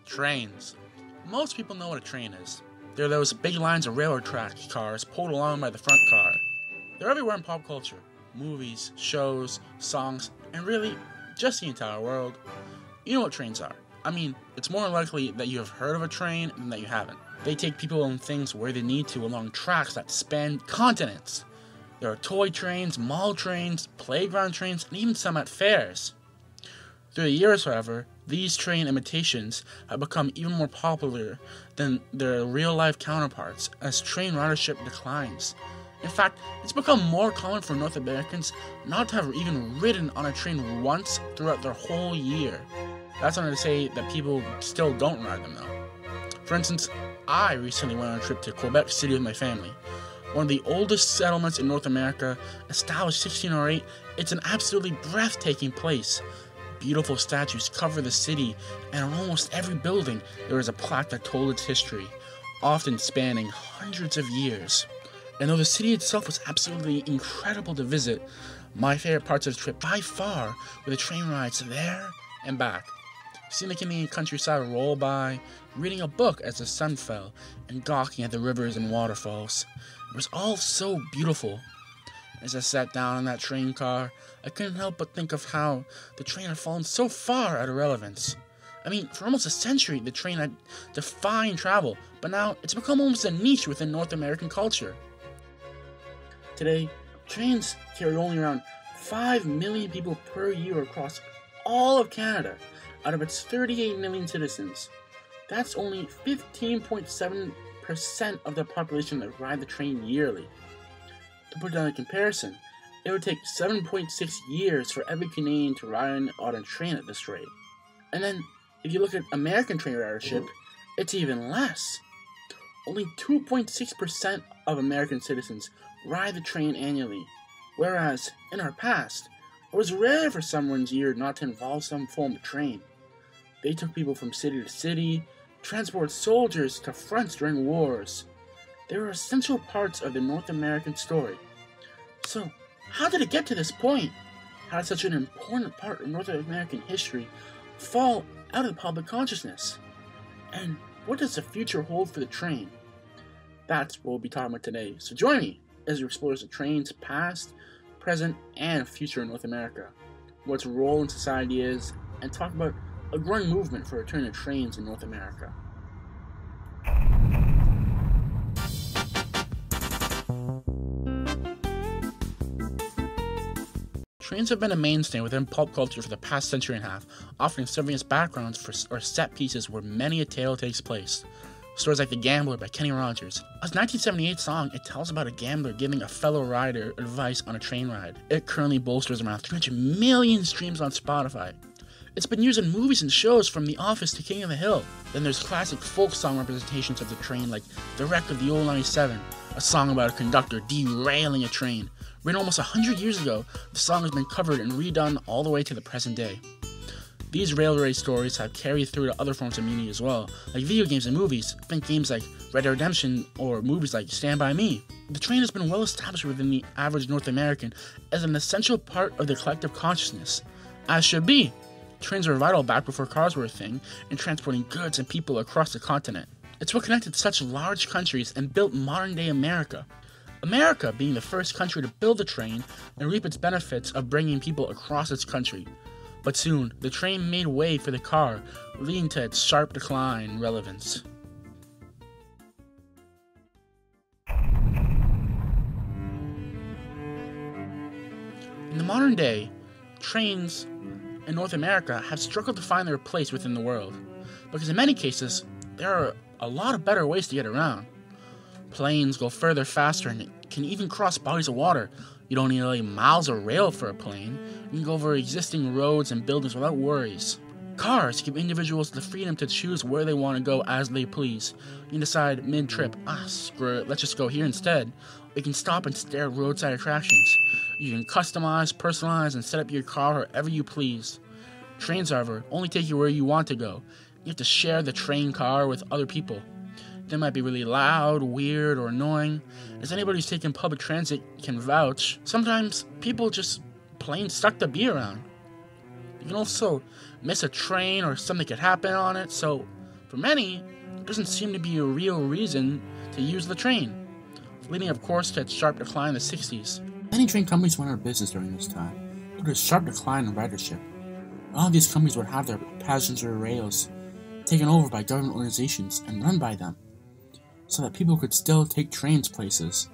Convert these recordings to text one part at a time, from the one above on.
Trains. Most people know what a train is. They're those big lines of railroad track cars pulled along by the front car. They're everywhere in pop culture. Movies, shows, songs, and really, just the entire world. You know what trains are. I mean, it's more likely that you have heard of a train than that you haven't. They take people and things where they need to along tracks that span continents. There are toy trains, mall trains, playground trains, and even some at fairs. Through the years, however, these train imitations have become even more popular than their real-life counterparts as train ridership declines. In fact, it's become more common for North Americans not to have even ridden on a train once throughout their whole year. That's not to say that people still don't ride them though. For instance, I recently went on a trip to Quebec City with my family. One of the oldest settlements in North America, established 1608, it's an absolutely breathtaking place. Beautiful statues cover the city, and on almost every building there is a plaque that told its history, often spanning hundreds of years. And though the city itself was absolutely incredible to visit, my favorite parts of the trip by far were the train rides there and back. Seeing the Canadian countryside roll by, reading a book as the sun fell, and gawking at the rivers and waterfalls. It was all so beautiful. As I sat down in that train car, I couldn't help but think of how the train had fallen so far out of relevance. I mean, for almost a century, the train had defined travel, but now it's become almost a niche within North American culture. Today, trains carry only around 5 million people per year across all of Canada, out of its 38 million citizens. That's only 15.7% of the population that ride the train yearly. To put it in comparison, it would take 7.6 years for every Canadian to ride on a train at this rate. And then, if you look at American train ridership, it's even less. Only 2.6% of American citizens ride the train annually, whereas, in our past, it was rare for someone's year not to involve some form of train. They took people from city to city, transported soldiers to fronts during wars. They were essential parts of the North American story. So, how did it get to this point? How did such an important part of North American history fall out of the public consciousness? And what does the future hold for the train? That's what we'll be talking about today. So join me as we explore the train's past, present, and future in North America, what its role in society is, and talk about a growing movement for return to trains in North America. Trains have been a mainstay within pulp culture for the past century and a half, offering serving as backgrounds for or set pieces where many a tale takes place. Stories like The Gambler by Kenny Rogers. A 1978 song, it tells about a gambler giving a fellow rider advice on a train ride. It currently bolsters around 300 million streams on Spotify. It's been used in movies and shows from The Office to King of the Hill. Then there's classic folk song representations of the train like The Wreck of the Old 97, a song about a conductor derailing a train. Written almost 100 years ago, the song has been covered and redone all the way to the present day. These railway stories have carried through to other forms of media as well, like video games and movies. Think games like Red Dead Redemption or movies like Stand By Me. The train has been well established within the average North American as an essential part of the collective consciousness, as should be. Trains were vital back before cars were a thing in transporting goods and people across the continent. It's what connected such large countries and built modern-day America. America being the first country to build a train and reap its benefits of bringing people across its country. But soon, the train made way for the car, leading to its sharp decline in relevance. In the modern day, trains in North America have struggled to find their place within the world, because in many cases, there are a lot of better ways to get around. Planes go further faster and can even cross bodies of water. You don't need to lay miles of rail for a plane. You can go over existing roads and buildings without worries. Cars give individuals the freedom to choose where they want to go as they please. You can decide mid-trip, screw it, let's just go here instead. You can stop and stare at roadside attractions. You can customize, personalize, and set up your car however you please. Trains, however, only take you where you want to go. You have to share the train car with other people. They might be really loud, weird, or annoying. As anybody who's taken public transit can vouch, sometimes people just plain suck the be around. You can also miss a train or something could happen on it, so For many, there doesn't seem to be a real reason to use the train, leading of course to its sharp decline in the 60s. Many train companies went out of business during this time due to a sharp decline in ridership. A lot of these companies would have their passenger rails taken over by government organizations and run by them, so that people could still take trains places,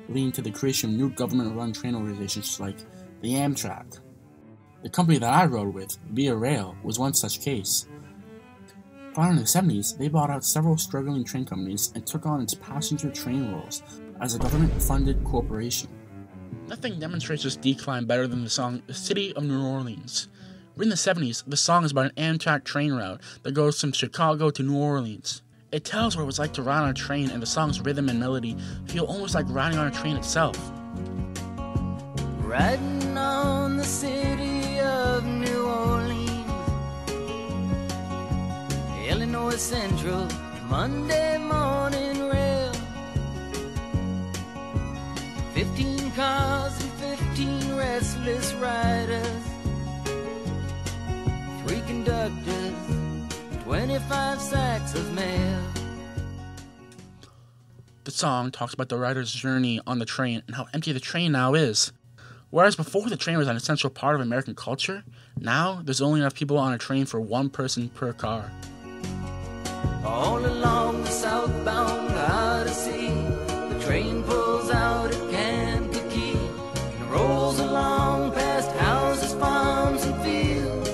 leading to the creation of new government-run train organizations like the Amtrak. The company that I rode with, Via Rail, was one such case. Founded in the 70s, they bought out several struggling train companies and took on its passenger train roles as a government-funded corporation. Nothing demonstrates this decline better than the song "The City of New Orleans." Written in the 70s, the song is about an Amtrak train route that goes from Chicago to New Orleans. It tells what it was like to ride on a train, and the song's rhythm and melody feel almost like riding on a train itself. Riding on the city of New Orleans, Illinois Central, Monday morning rail. 15 cars and 15 restless riders, 3 conductors, 25 sacks of mail. The song talks about the rider's journey on the train and how empty the train now is. Whereas before the train was an essential part of American culture, now there's only enough people on a train for one person per car. All along the southbound Odyssey, the train pulls out at Kankakee and rolls along past houses, farms, and fields,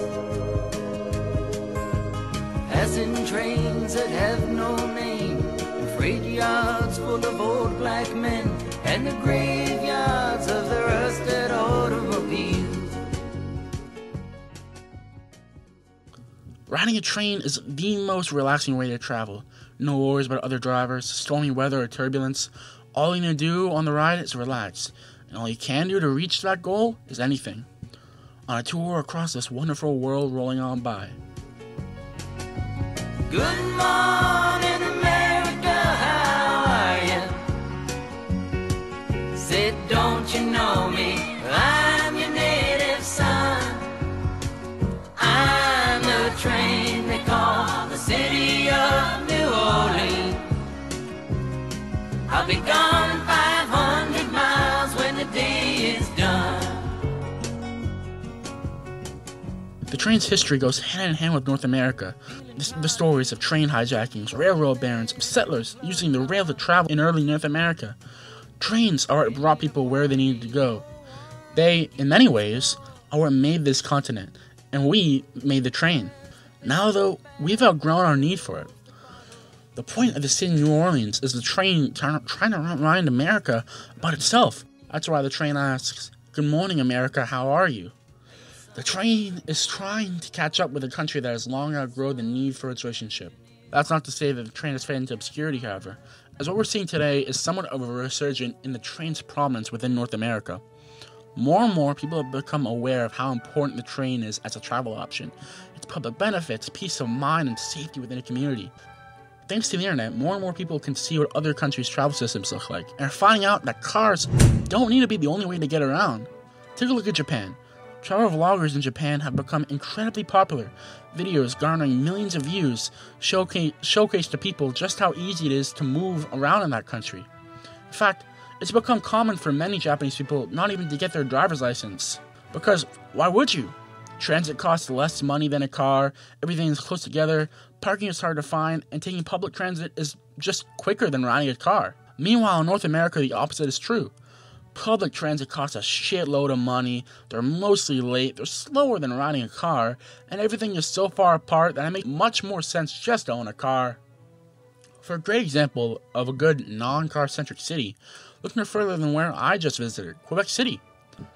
passing trains that have no name, and freight yards full of old black men, and the graveyards of the rusted automobiles. Riding a train is the most relaxing way to travel. No worries about other drivers, stormy weather, or turbulence. All you need to do on the ride is relax, and all you can do to reach that goal is anything. On a tour across this wonderful world rolling on by. Good morning, America, how are you? Said, don't you know me? I'm your native son. I'm the train they call the city of New Orleans. I'll be gone 500 miles when the day is done. The train's history goes hand in hand with North America. The stories of train hijackings, railroad barons, of settlers using the rail to travel in early North America. Trains are what brought people where they needed to go. They, in many ways, are what made this continent, and we made the train. Now, though, we've outgrown our need for it. The point of the city of New Orleans is the train trying to remind America about itself. That's why the train asks, "Good morning, America, how are you?" The train is trying to catch up with a country that has long outgrown the need for its relationship. That's not to say that the train has faded into obscurity, however, as what we're seeing today is somewhat of a resurgence in the train's prominence within North America. More and more people have become aware of how important the train is as a travel option, its public benefits, peace of mind, and safety within a community. Thanks to the internet, more and more people can see what other countries' travel systems look like, and are finding out that cars don't need to be the only way to get around. Take a look at Japan. Travel vloggers in Japan have become incredibly popular. Videos garnering millions of views showcase to people just how easy it is to move around in that country. In fact, it's become common for many Japanese people not even to get their driver's license. Because why would you? Transit costs less money than a car, everything is close together, parking is hard to find, and taking public transit is just quicker than riding a car. Meanwhile, in North America, the opposite is true. Public transit costs a shitload of money, they're mostly late, they're slower than riding a car, and everything is so far apart that it makes much more sense just to own a car. For a great example of a good non-car-centric city, look no further than where I just visited, Quebec City.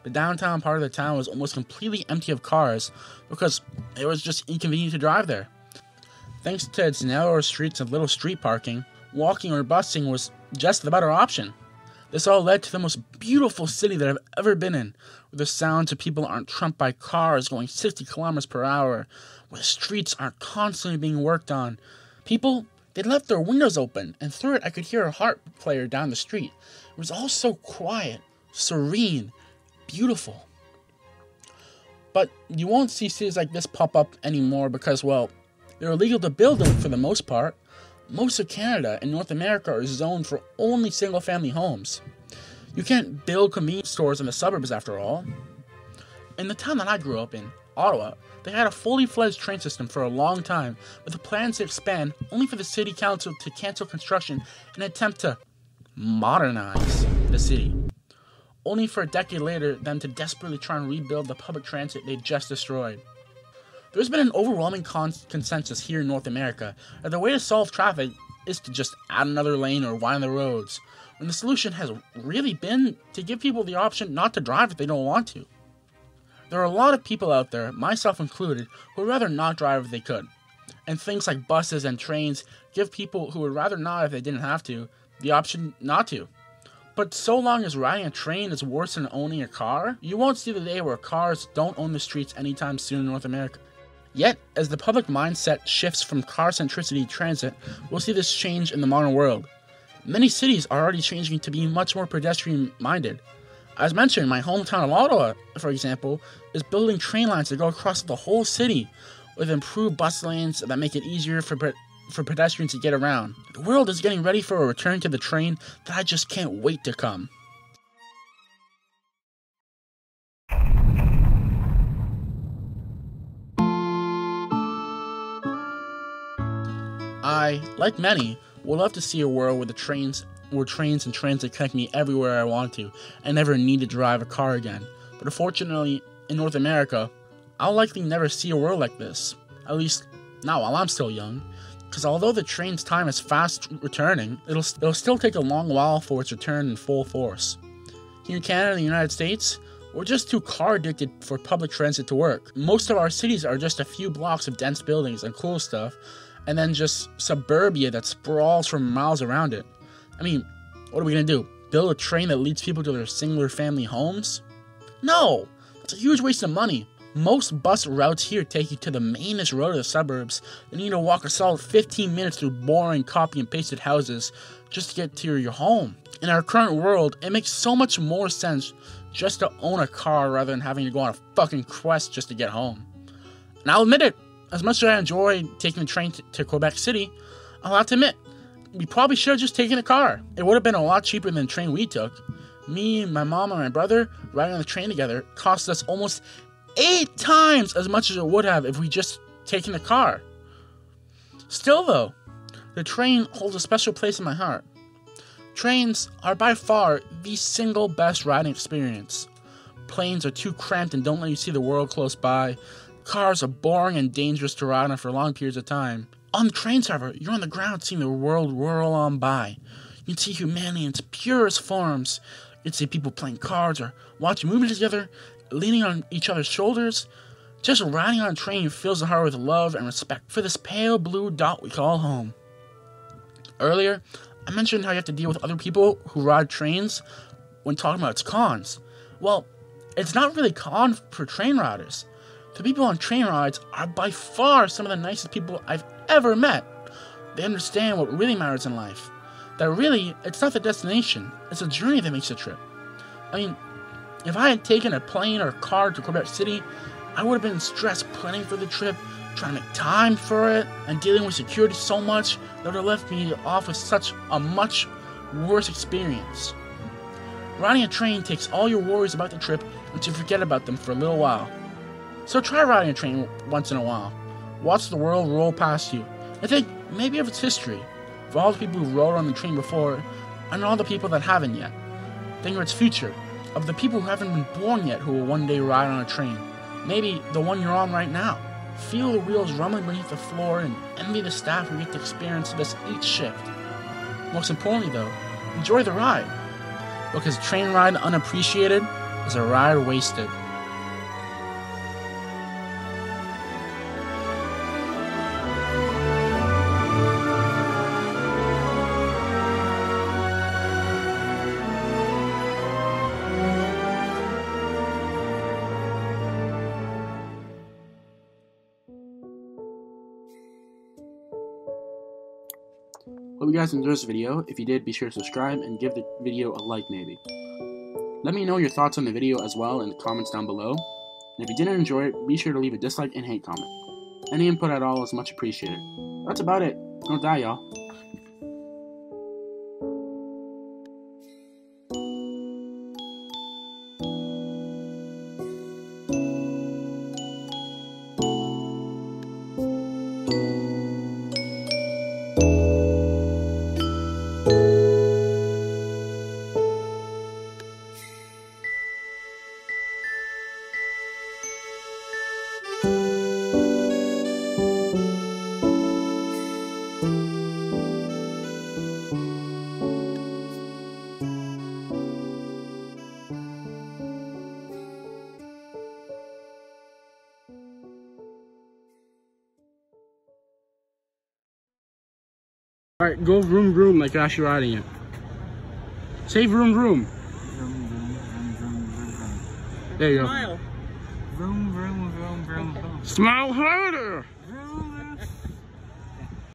The downtown part of the town was almost completely empty of cars because it was just inconvenient to drive there. Thanks to its narrower streets and little street parking, walking or busing was just the better option. This all led to the most beautiful city that I've ever been in, where the sounds of people aren't trumped by cars going 60 kilometers per hour, where the streets aren't constantly being worked on. People, they left their windows open, and through it I could hear a harp player down the street. It was all so quiet, serene, beautiful. But you won't see cities like this pop up anymore because, well, They're illegal to build them for the most part. Most of Canada and North America are zoned for only single-family homes. You can't build convenience stores in the suburbs after all. In the town that I grew up in, Ottawa, they had a fully fledged train system for a long time, with plans to expand, only for the city council to cancel construction in an attempt to modernize the city. Only for a decade later, them to desperately try and rebuild the public transit they just destroyed. There's been an overwhelming consensus here in North America that the way to solve traffic is to just add another lane or widen the roads, when the solution has really been to give people the option not to drive if they don't want to. There are a lot of people out there, myself included, who would rather not drive if they could. And things like buses and trains give people who would rather not if they didn't have to, the option not to. But so long as riding a train is worse than owning a car, you won't see the day where cars don't own the streets anytime soon in North America. Yet, as the public mindset shifts from car-centricity transit, we'll see this change in the modern world. Many cities are already changing to be much more pedestrian-minded. As mentioned, my hometown of Ottawa, for example, is building train lines that go across the whole city, with improved bus lanes that make it easier for pedestrians to get around. The world is getting ready for a return to the train that I just can't wait to come. I, like many, would love to see a world where trains and transit connect me everywhere I want to, and never need to drive a car again. But unfortunately, in North America, I'll likely never see a world like this. At least, not while I'm still young. Because although the train's time is fast returning, it'll still take a long while for its return in full force. Here in Canada and the United States, we're just too car addicted for public transit to work. Most of our cities are just a few blocks of dense buildings and cool stuff, and then just suburbia that sprawls for miles around it. I mean, what are we gonna do? Build a train that leads people to their singular family homes? No! That's a huge waste of money. Most bus routes here take you to the mainest road of the suburbs, then you need to walk a solid 15 minutes through boring copy and pasted houses just to get to your home. In our current world, it makes so much more sense just to own a car rather than having to go on a fucking quest just to get home. And I'll admit it, as much as I enjoy taking the train to Quebec City, I'll have to admit, we probably should have just taken a car. It would have been a lot cheaper than the train we took. Me, my mom, and my brother riding on the train together cost us almost 8 times as much as it would have if we just taken the car. Still though, the train holds a special place in my heart. Trains are by far the single best riding experience. Planes are too cramped and don't let you see the world close by. Cars are boring and dangerous to ride on for long periods of time. On the trains, however, you're on the ground seeing the world whirl on by. You can see humanity in its purest forms. You can see people playing cards or watching movies together, leaning on each other's shoulders. Just riding on a train fills the heart with love and respect for this pale blue dot we call home. Earlier, I mentioned how you have to deal with other people who ride trains when talking about its cons. Well, it's not really a con for train riders. The people on train rides are by far some of the nicest people I've ever met. They understand what really matters in life. That really, it's not the destination, it's the journey that makes the trip. I mean, if I had taken a plane or a car to Quebec City, I would have been stressed planning for the trip, trying to make time for it, and dealing with security so much that would have left me off with such a much worse experience. Riding a train takes all your worries about the trip and you forget about them for a little while. So try riding a train once in a while. Watch the world roll past you, and think maybe of its history, for all the people who rode on the train before, and all the people that haven't yet. Think of its future, of the people who haven't been born yet who will one day ride on a train. Maybe the one you're on right now. Feel the wheels rumbling beneath the floor and envy the staff who get to experience this each shift. Most importantly though, enjoy the ride. Because a train ride unappreciated is a ride wasted. Hope you guys enjoyed this video. If you did, be sure to subscribe and give the video a like maybe. Let me know your thoughts on the video as well in the comments down below. And if you didn't enjoy it, be sure to leave a dislike and hate comment. Any input at all is much appreciated. That's about it. Don't die, y'all. Alright, go vroom vroom like Ash you're riding it. Say vroom vroom. Vroom, vroom, vroom, vroom, vroom, vroom. There you go. Smile. Vroom, vroom, vroom, vroom, vroom. Smile harder!